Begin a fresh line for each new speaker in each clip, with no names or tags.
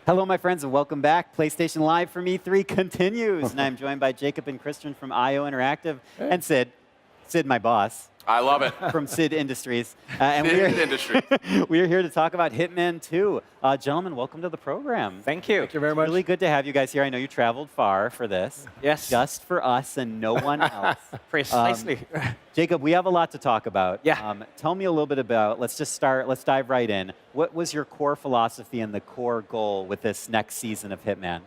Hello, my friends, and welcome back. PlayStation Live from E3 continues, and I'm joined by Jacob and Christian from IO Interactive, and Sid, my boss.
I love it.
From Sid Industries.
Industries.
We are here to talk about Hitman 2. Gentlemen, welcome to the program.
Thank you.
Thank you very much.
Really good to have you guys here. I know you traveled far for this.
Yes.
Just for us and no one else.
Precisely.
Jacob, we have a lot to talk about.
Yeah.
Tell me a little bit about, let's dive right in. What was your core philosophy and the core goal with this next season of Hitman?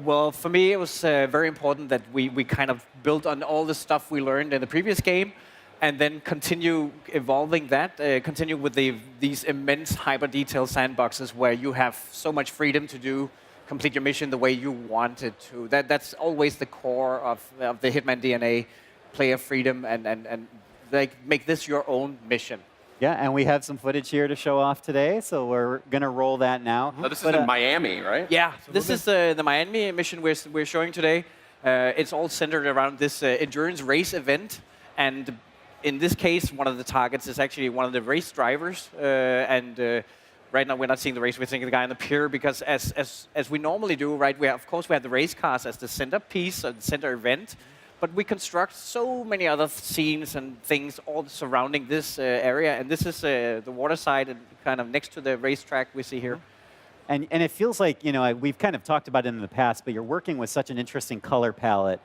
Well, for me, it was very important that we kind of built on all the stuff we learned in the previous game, and then continue evolving that, continue with these immense hyper-detailed sandboxes where you have so much freedom to complete your mission the way you want it to. That's always the core of the Hitman DNA, player freedom, and like, make this your own mission.
Yeah, and we have some footage here to show off today, so we're going to roll that now.
Oh, this is in Miami, right?
Yeah, this is the Miami mission we're showing today. It's all centered around this endurance race event, and in this case, one of the targets is actually one of the race drivers. Right now, we're not seeing the race. We're seeing the guy on the pier because, as we normally do, right? Of course, we have the race cars as the centerpiece, or the center event. But we construct so many other scenes and things all surrounding this area. And this is the water side and kind of next to the racetrack we see here.
And it feels like, you know, we've kind of talked about it in the past, but you're working with such an interesting color palette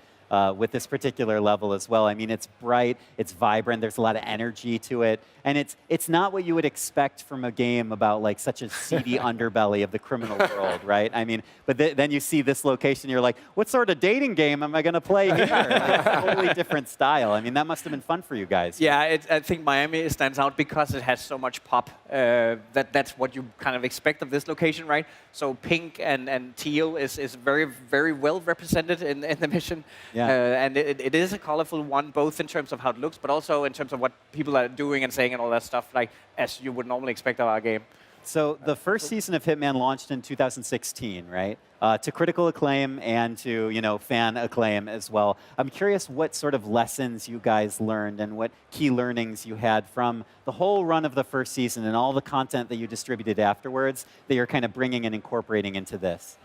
with this particular level as well. I mean, it's bright, it's vibrant, there's a lot of energy to it. And it's not what you would expect from a game about like such a seedy underbelly of the criminal world, right? I mean, but then you see this location, you're like, what sort of dating game am I going to play here? Like, it's a totally different style. I mean, that must have been fun for you guys.
Yeah, I think Miami stands out because it has so much pop. That's what you kind of expect of this location, right? So pink and teal is very, very well represented in the mission.
Yeah.
And it is a colorful one, both in terms of how it looks, but also in terms of what people are doing and saying and all that stuff, like as you would normally expect of our game.
So the first season of Hitman launched in 2016, right? To critical acclaim and to fan acclaim as well. I'm curious what sort of lessons you guys learned and what key learnings you had from the whole run of the first season and all the content that you distributed afterwards that you're kind of bringing and incorporating into this.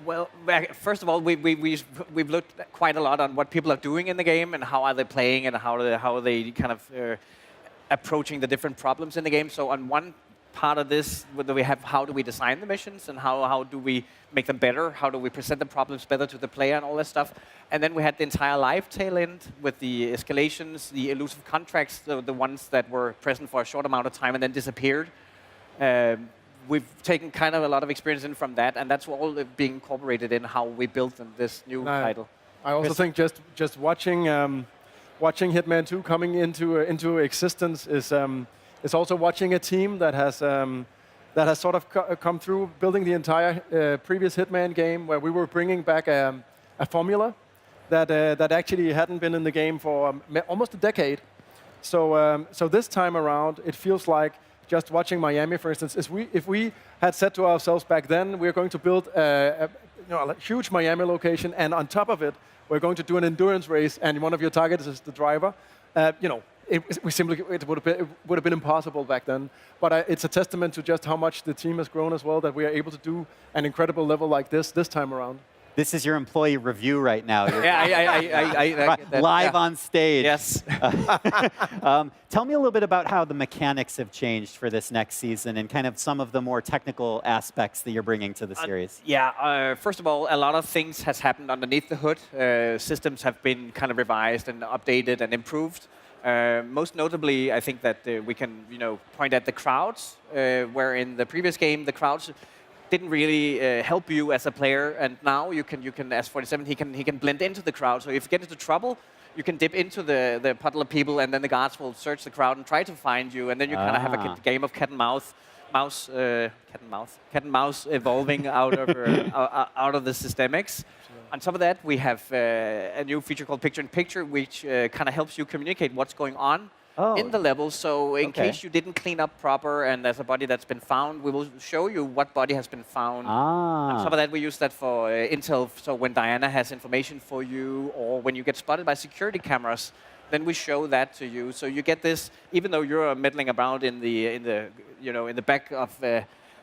Well, first of all, we've looked quite a lot on what people are doing in the game and how are they playing and how are they kind of approaching the different problems in the game. So on one part of this, we have how do we design the missions and how do we make them better? How do we present the problems better to the player and all that stuff? And then we had the entire live tail end with the escalations, the elusive contracts, the ones that were present for a short amount of time and then disappeared. We've taken kind of a lot of experience in from that, and that's all being incorporated in how we built this new title.
I also think just watching Hitman 2 coming into existence is also watching a team that has sort of come through building the entire previous Hitman game, where we were bringing back a formula that actually hadn't been in the game for almost a decade. So this time around, it feels like just watching Miami, for instance, if we had said to ourselves back then, we're going to build a huge Miami location, and on top of it, we're going to do an endurance race, and one of your targets is the driver. It would have been impossible back then. But it's a testament to just how much the team has grown as well, that we are able to do an incredible level like this time around.
This is your employee review right now.
I
live on stage.
Yes.
Tell me a little bit about how the mechanics have changed for this next season and kind of some of the more technical aspects that you're bringing to the series.
First of all, a lot of things has happened underneath the hood. Systems have been kind of revised and updated and improved. Most notably, I think that we can point at the crowds, where in the previous game, the crowds didn't really help you as a player, and now you can as 47 he can blend into the crowd. So if you get into trouble, you can dip into the puddle of people, and then the guards will search the crowd and try to find you, and then you kind of have a game of cat and mouse evolving out of the systemics. On top of that, we have a new feature called Picture-in-Picture, which kind of helps you communicate what's going on in the level. So in case you didn't clean up proper and there's a body that's been found, we will show you what body has been found. On top of that, we use that for intel. So when Diana has information for you, or when you get spotted by security cameras, then we show that to you. So you get this, even though you're meddling about in the back of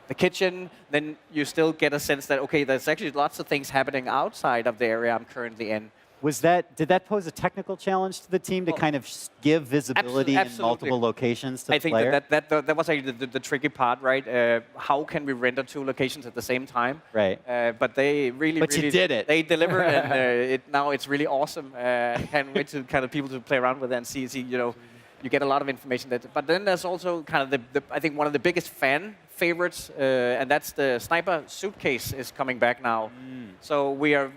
the kitchen, then you still get a sense that, okay, there's actually lots of things happening outside of the area I'm currently in.
Did that pose a technical challenge to the team to kind of give visibility in multiple locations to the player?
I think that was actually the tricky part, right? How can we render 2 locations at the same time?
Right.
But they really,
But you did it.
They deliver, and now it's really awesome. Can't wait to kind of people to play around with it and see, you get a lot of information. But then there's also kind of I think one of the biggest fan favorites, and that's the sniper suitcase is coming back now. So we are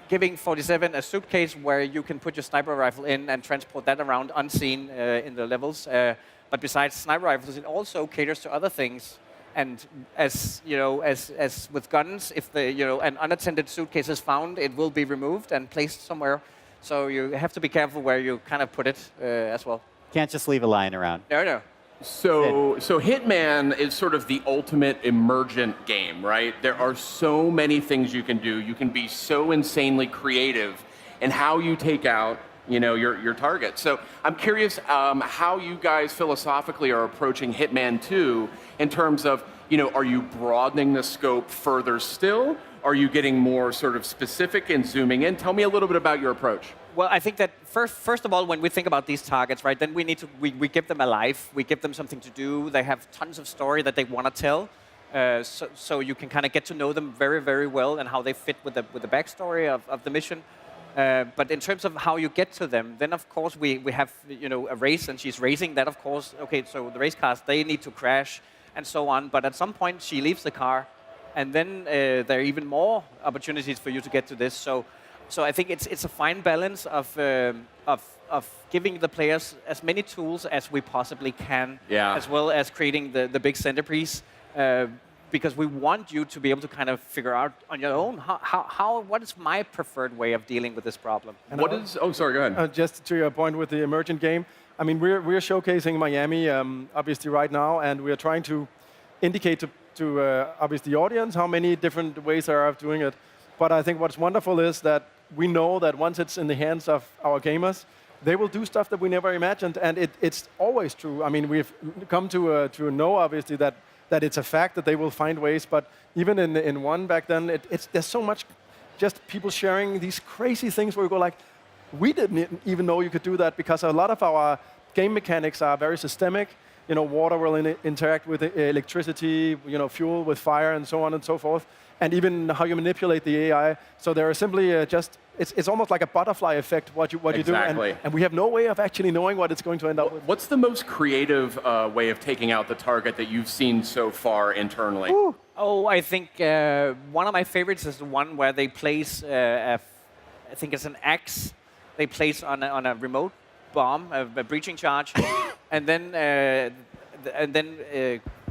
giving 47 a suitcase where you can put your sniper rifle in and transport that around unseen in the levels. But besides sniper rifles, it also caters to other things. And as as with guns, if an unattended suitcase is found, it will be removed and placed somewhere. So you have to be careful where you kind of put it as well.
Can't just leave it lying around.
No.
So Hitman is sort of the ultimate emergent game, right? There are so many things you can do. You can be so insanely creative in how you take out, your target. So I'm curious how you guys philosophically are approaching Hitman 2 in terms of, are you broadening the scope further still? Are you getting more sort of specific and zooming in? Tell me a little bit about your approach.
Well, I think that first of all, when we think about these targets, right, then we give them a life, we give them something to do. They have tons of story that they want to tell, so you can kind of get to know them very, very well and how they fit with the backstory of the mission. But in terms of how you get to them, then of course we have a race, and she's racing. That of course, okay, so the race cars, they need to crash and so on. But at some point she leaves the car, and then there are even more opportunities for you to get to this. So I think it's a fine balance of giving the players as many tools as we possibly can, as well as creating the big centerpiece, because we want you to be able to kind of figure out on your own what is my preferred way of dealing with this problem.
And
Oh, sorry, go ahead.
Just to your point with the emergent game, I mean, we're showcasing Miami obviously right now, and we're trying to indicate to obviously the audience how many different ways there are of doing it. But I think what's wonderful is that we know that once it's in the hands of our gamers, they will do stuff that we never imagined, and it's always true. I mean, we've come to know, obviously, that it's a fact that they will find ways, but even in one back then, there's so much just people sharing these crazy things where we go like, we didn't even know you could do that, because a lot of our game mechanics are very systemic. Water will interact with electricity, fuel with fire, and so on and so forth. And even how you manipulate the AI. So there are simply it's almost like a butterfly effect, what you do. And we have no way of actually knowing what it's going to end up with.
What's the most creative way of taking out the target that you've seen so far internally?
Ooh.
Oh, I think one of my favorites is the one where they place, I think it's an axe, they place on a remote bomb, a breaching charge, and then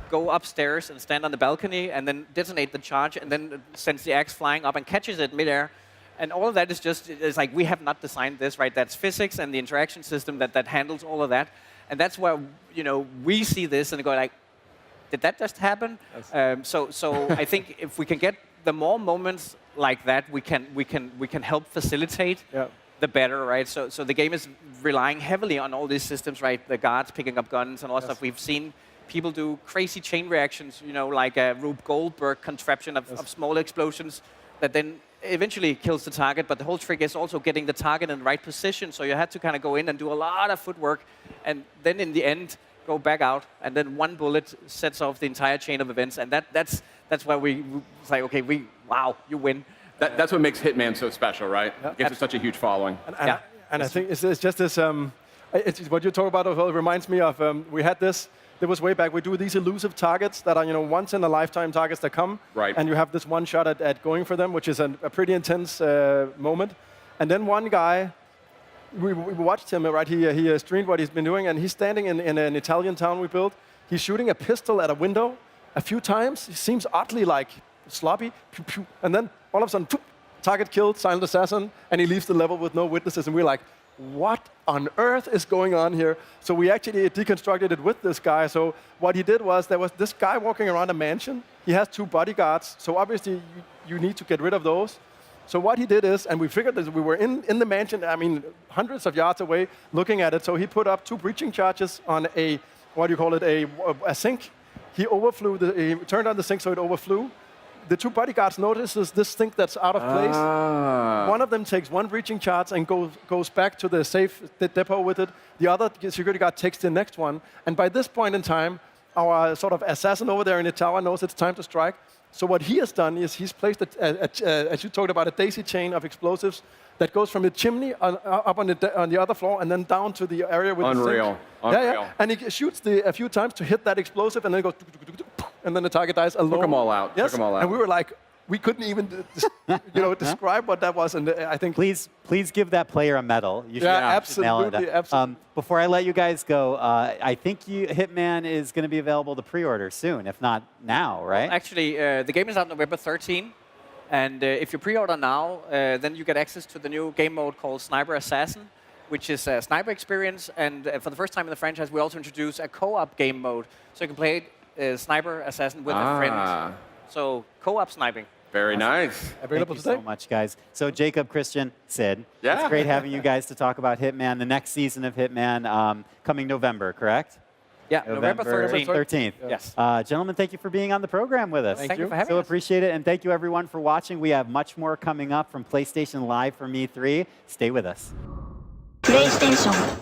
go upstairs and stand on the balcony and then detonate the charge and then sends the axe flying up and catches it midair. And all of that is it's like we have not designed this, right? That's physics and the interaction system that handles all of that. And that's where, we see this and go like, did that just happen? Yes. So I think if we can get the more moments like that, we can help facilitate the better, right? So the game is relying heavily on all these systems, right? The guards picking up guns and all that stuff. We've seen people do crazy chain reactions, like a Rube Goldberg contraption of small explosions that then eventually kills the target. But the whole trick is also getting the target in the right position. So you had to kind of go in and do a lot of footwork, and then in the end go back out, and then one bullet sets off the entire chain of events. And that's why we say, okay, wow, you win.
That's what makes Hitman so special, right? It gives it such a huge following.
And I think it's just this. What you talk about as well reminds me of we had this. There was way back. We do these elusive targets that are once in a lifetime targets that come,
right?
And you have this one shot at going for them, which is a pretty intense moment. And then one guy, we watched him, right? He streamed what he's been doing, and he's standing in an Italian town we built. He's shooting a pistol at a window a few times. He seems oddly like sloppy, pew, pew, and then all of a sudden, target killed, silent assassin, and he leaves the level with no witnesses, and we're like, what on earth is going on here? So we actually deconstructed it with this guy. So what he did was, there was this guy walking around a mansion. He has 2 bodyguards, so obviously you need to get rid of those. So what he did is, and we figured that we were in the mansion, I mean, hundreds of yards away, looking at it. So he put up 2 breaching charges on a, what do you call it, a sink. he overflew. He turned on the sink so it overflew. The two bodyguards notices this sink that's out of place. One of them takes one breaching charge and goes back to the safe depot with it. The other security guard takes the next one. And by this point in time, our sort of assassin over there in the tower knows it's time to strike. So what he has done is he's placed, as you talked about, a daisy chain of explosives that goes from the chimney up on the other floor and then down to the area with the sink.
Unreal.
Yeah. And he shoots a few times to hit that explosive, and then it goes, and then the target dies alone.
Took them all out.
Yes.
Took them all out.
And we were like, we couldn't even, describe what that was. And I think
Please give that player a medal. You should nail it.
absolutely.
Before I let you guys go, I think Hitman is going to be available to pre-order soon, if not now, right?
Actually, the game is out November 13. And if you pre-order now, then you get access to the new game mode called Sniper Assassin, which is a sniper experience. And for the first time in the franchise, we also introduce a co-op game mode. So you can play Sniper Assassin with a friend. So co-op sniping.
Very nice.
Available
Thank you
today.
so much, guys. So Jacob, Christian, Sid,
Yeah.
it's great having you guys to talk about Hitman, the next season of Hitman, coming November, correct?
Yeah, November 13th.
13th.
Yes.
Gentlemen, thank you for being on the program with us.
Thank you for having
So
us.
appreciate it, and thank you everyone for watching. We have much more coming up from PlayStation Live from E3. Stay with us.
PlayStation